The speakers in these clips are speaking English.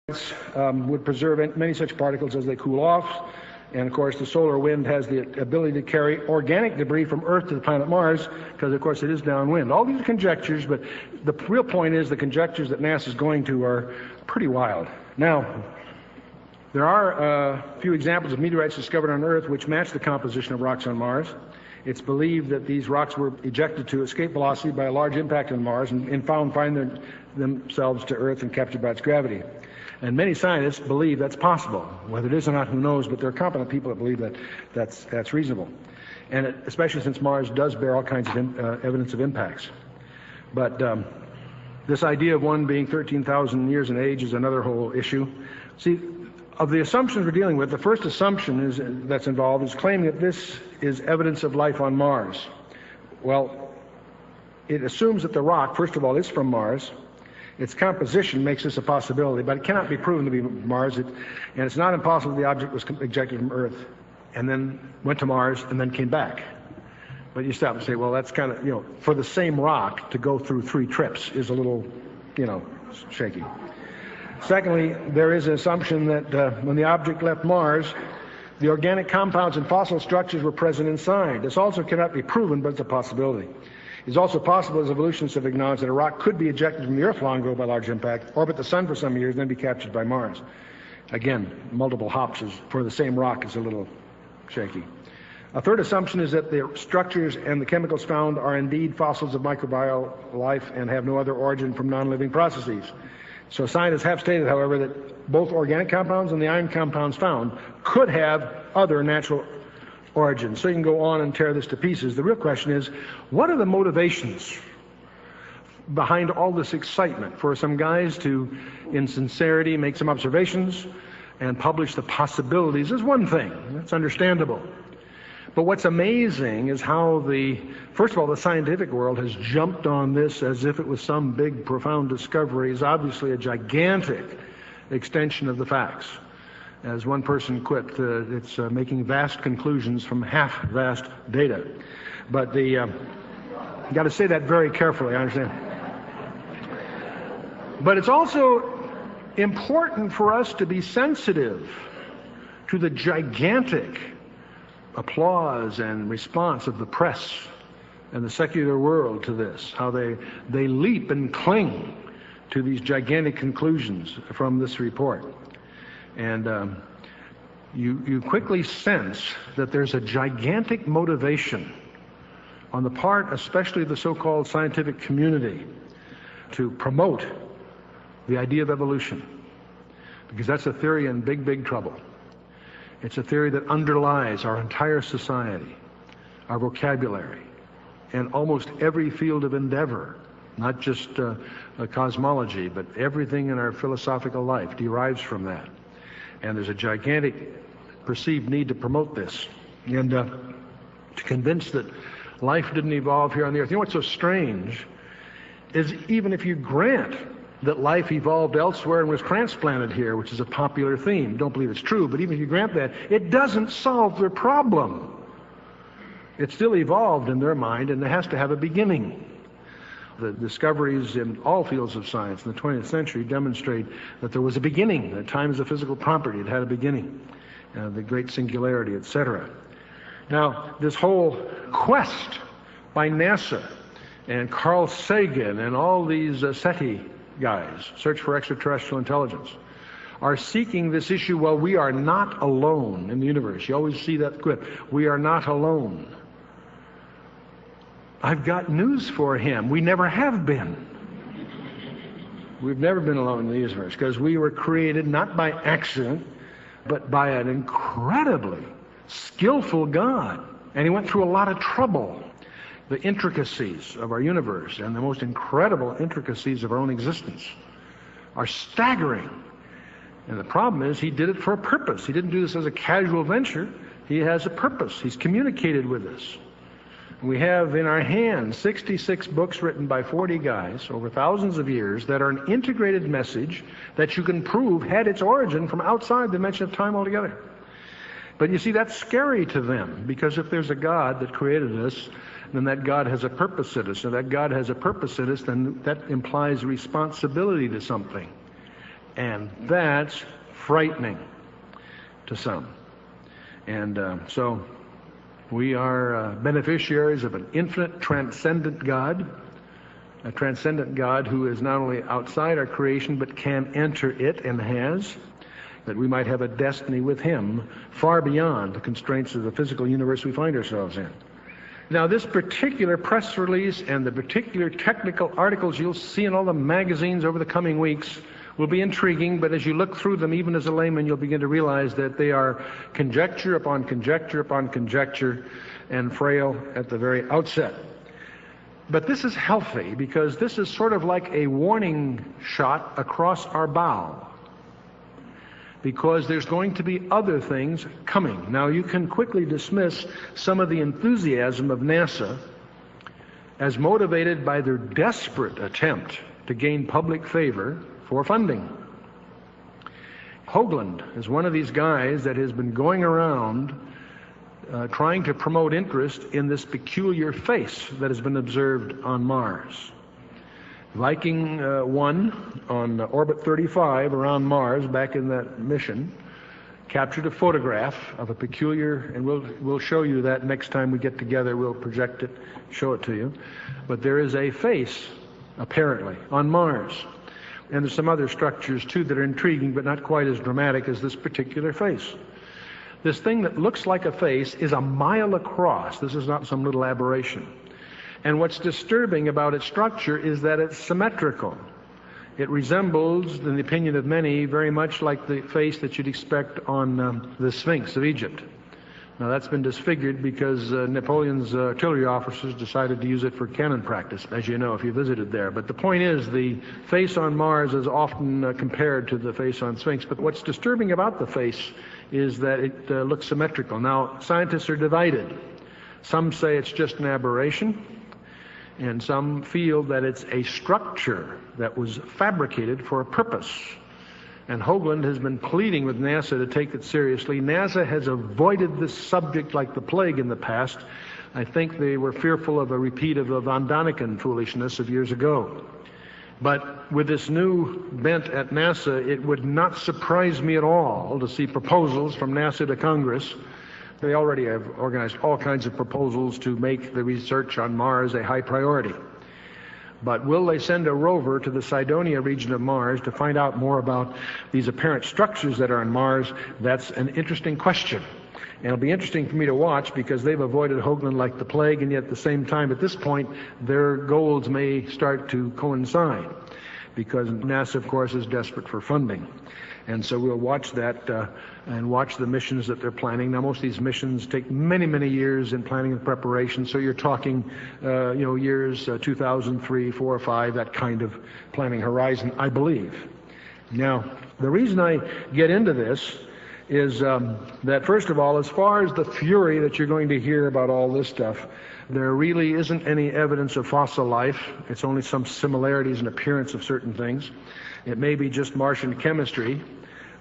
would preserve many such particles as they cool off. And of course, the solar wind has the ability to carry organic debris from Earth to the planet Mars, because of course it is downwind. All these are conjectures, but the real point is the conjectures that NASA is going to are pretty wild. Now, there are a few examples of meteorites discovered on Earth which match the composition of rocks on Mars. It's believed that these rocks were ejected to escape velocity by a large impact on Mars and find themselves to Earth and captured by its gravity. And many scientists believe that's possible. Whether it is or not, who knows, but there are competent people that believe that that's reasonable. And especially since Mars does bear all kinds of evidence of impacts. But this idea of one being 13,000 years in age is another whole issue. See, of the assumptions we're dealing with, the first assumption that's involved is claiming that this is evidence of life on Mars. Well, it assumes that the rock, first of all, is from Mars. Its composition makes this a possibility, but it cannot be proven to be Mars. And it's not impossible the object was ejected from Earth and then went to Mars and then came back. But you stop and say, well, that's kind of, for the same rock to go through 3 trips is a little, shaky. Secondly, there is an assumption that when the object left Mars, the organic compounds and fossil structures were present inside. This also cannot be proven, but it's a possibility. It's also possible, as evolutionists have acknowledged, that a rock could be ejected from the Earth long ago by large impact, orbit the Sun for some years, and then be captured by Mars. Again, multiple hops for the same rock is a little shaky. A third assumption is that the structures and the chemicals found are indeed fossils of microbial life and have no other origin from non-living processes. So scientists have stated, however, that both organic compounds and the ion compounds found could have other natural origins. So you can go on and tear this to pieces. The real question is, what are the motivations behind all this excitement for some guys to, in sincerity, make some observations and publish the possibilities is one thing. That's understandable. But what's amazing is how first of all, the scientific world has jumped on this as if it was some big, profound discovery. It's obviously a gigantic extension of the facts. As one person quipped, it's making vast conclusions from half-vast data. But you got to say that very carefully, I understand. But it's also important for us to be sensitive to the gigantic applause and response of the press and the secular world to this, how they leap and cling to these gigantic conclusions from this report. And you quickly sense that there's a gigantic motivation on the part, especially of the so-called scientific community, to promote the idea of evolution. Because that's a theory in big, big trouble. It's a theory that underlies our entire society, our vocabulary, and almost every field of endeavor, not just cosmology, but everything in our philosophical life derives from that. And there's a gigantic perceived need to promote this and to convince that life didn't evolve here on the Earth. You know what's so strange is even if you grant that life evolved elsewhere and was transplanted here, which is a popular theme, don't believe it's true, but even if you grant that, it doesn't solve their problem. It still evolved in their mind, and it has to have a beginning. The discoveries in all fields of science in the 20th century demonstrate that there was a beginning, that time is a physical property, it had a beginning, the great singularity, etc. Now, this whole quest by NASA and Carl Sagan and all these SETI guys, Search for Extraterrestrial Intelligence, are seeking this issue. Well, we are not alone in the universe. You always see that quip, we are not alone. I've got news for him. We never have been. We've never been alone in the universe, because we were created not by accident, but by an incredibly skillful God. And he went through a lot of trouble. The intricacies of our universe and the most incredible intricacies of our own existence are staggering. And the problem is he did it for a purpose. He didn't do this as a casual venture. He has a purpose. He's communicated with us. We have in our hands 66 books written by 40 guys over thousands of years that are an integrated message that you can prove had its origin from outside the dimension of time altogether. But you see, that's scary to them, because if there's a God that created us, then that God has a purpose in us. And that God has a purpose in us, then that implies responsibility to something. And that's frightening to some. And so we are beneficiaries of an infinite, transcendent God, a transcendent God who is not only outside our creation but can enter it and has, that we might have a destiny with him far beyond the constraints of the physical universe we find ourselves in. Now, this particular press release and the particular technical articles you'll see in all the magazines over the coming weeks will be intriguing, but as you look through them, even as a layman, you'll begin to realize that they are conjecture upon conjecture upon conjecture, and frail at the very outset. But this is healthy, because this is sort of like a warning shot across our bow, because there's going to be other things coming. Now, you can quickly dismiss some of the enthusiasm of NASA as motivated by their desperate attempt to gain public favor for funding. Hoagland is one of these guys that has been going around trying to promote interest in this peculiar face that has been observed on Mars. Viking 1 on orbit 35 around Mars back in that mission captured a photograph of a peculiar, and we'll show you that next time we get together. We'll project it, show it to you. But there is a face, apparently, on Mars. And there's some other structures, too, that are intriguing, but not quite as dramatic as this particular face. This thing that looks like a face is a mile across. This is not some little aberration. And what's disturbing about its structure is that it's symmetrical. It resembles, in the opinion of many, very much like the face that you'd expect on the Sphinx of Egypt. Now, that's been disfigured because Napoleon's artillery officers decided to use it for cannon practice, as you know, if you visited there. But the point is, the face on Mars is often compared to the face on Sphinx. But what's disturbing about the face is that it looks symmetrical. Now, scientists are divided. Some say it's just an aberration, and some feel that it's a structure that was fabricated for a purpose. And Hoagland has been pleading with NASA to take it seriously. NASA has avoided this subject like the plague in the past. I think they were fearful of a repeat of the von Däniken foolishness of years ago. But with this new bent at NASA, it would not surprise me at all to see proposals from NASA to Congress. They already have organized all kinds of proposals to make the research on Mars a high priority. But will they send a rover to the Cydonia region of Mars to find out more about these apparent structures that are on Mars? That's an interesting question. And it'll be interesting for me to watch, because they've avoided Hoagland like the plague, and yet at the same time, at this point, their goals may start to coincide, because NASA, of course, is desperate for funding. And so we'll watch that and watch the missions that they're planning. Now, most of these missions take many, many years in planning and preparation. So you're talking, years 2003, 4, or 5, that kind of planning horizon, I believe. Now, the reason I get into this is that, first of all, as far as the fury that you're going to hear about all this stuff, there really isn't any evidence of fossil life. It's only some similarities in appearance of certain things. It may be just Martian chemistry.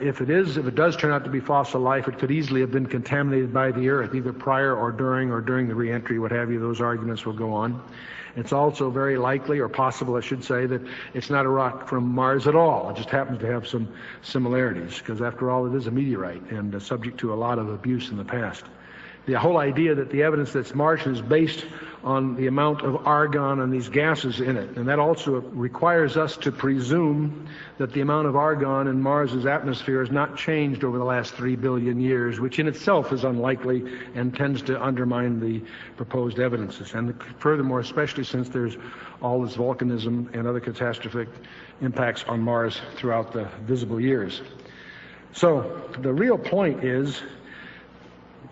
If it does turn out to be fossil life, it could easily have been contaminated by the Earth, either prior or during the re-entry, what have you. Those arguments will go on. It's also very likely, or possible, I should say, that it's not a rock from Mars at all. It just happens to have some similarities, because after all, it is a meteorite and subject to a lot of abuse in the past. The whole idea that the evidence that's Martian is based on the amount of argon and these gases in it. And that also requires us to presume that the amount of argon in Mars's atmosphere has not changed over the last 3 billion years, which in itself is unlikely and tends to undermine the proposed evidences. And furthermore, especially since there's all this volcanism and other catastrophic impacts on Mars throughout the visible years. So the real point is,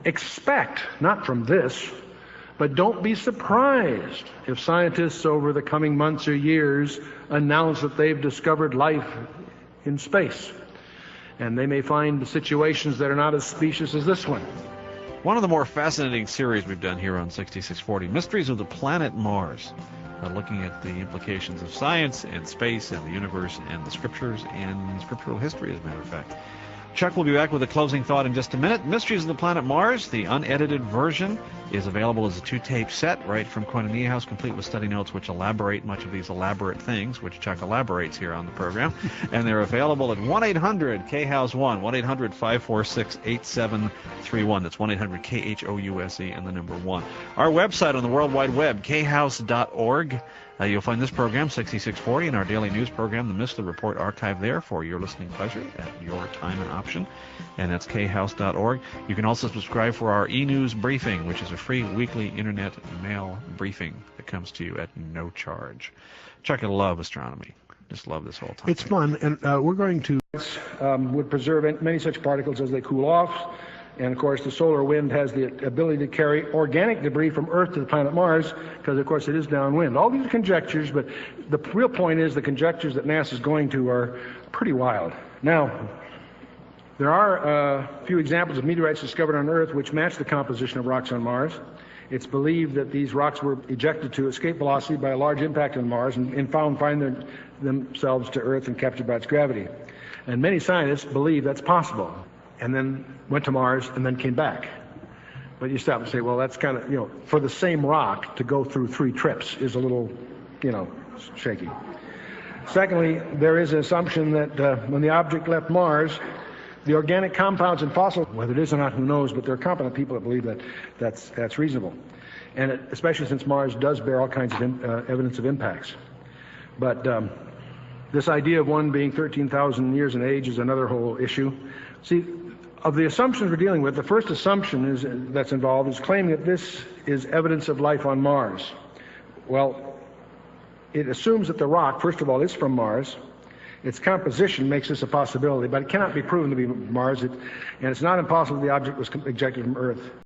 expect, not from this, but don't be surprised if scientists over the coming months or years announce that they've discovered life in space. And they may find situations that are not as specious as this one. One of the more fascinating series we've done here on 6640, Mysteries of the Planet Mars, looking at the implications of science and space and the universe and the scriptures and scriptural history, as a matter of fact. Chuck will be back with a closing thought in just a minute. Mysteries of the Planet Mars, the unedited version, is available as a 2-tape set right from Koinonia House, complete with study notes which elaborate much of these elaborate things, which Chuck elaborates here on the program. And they're available at 1-800-K-HOUSE-1, 1-800-546-8731. That's 1-800-KHOUSE and the number 1. Our website on the World Wide Web, khouse.org. You'll find this program, 6640, and our daily news program, the Missler Report, archived there for your listening pleasure at your time and option, and that's khouse.org. You can also subscribe for our e-news briefing, which is a free weekly internet mail briefing that comes to you at no charge. Chuck, I love astronomy. Just love this whole time. It's fun, and we're going to would preserve many such particles as they cool off. And, of course, the solar wind has the ability to carry organic debris from Earth to the planet Mars because, of course, it is downwind. All these are conjectures, but the real point is the conjectures that NASA is going to are pretty wild. Now, there are a few examples of meteorites discovered on Earth which match the composition of rocks on Mars. It's believed that these rocks were ejected to escape velocity by a large impact on Mars and find themselves to Earth and captured by its gravity. And many scientists believe that's possible, and then went to Mars and then came back. But you stop and say, well, that's kind of, for the same rock to go through 3 trips is a little, shaky. Secondly, there is an assumption that when the object left Mars, the organic compounds in fossils, whether it is or not, who knows, but there are competent people that believe that that's reasonable. And especially since Mars does bear all kinds of evidence of impacts. But this idea of one being 13,000 years in age is another whole issue. See, of the assumptions we're dealing with, the first assumption that's involved is claiming that this is evidence of life on Mars. Well, it assumes that the rock, first of all, is from Mars. Its composition makes this a possibility, but it cannot be proven to be Mars, and it's not impossible the object was ejected from Earth.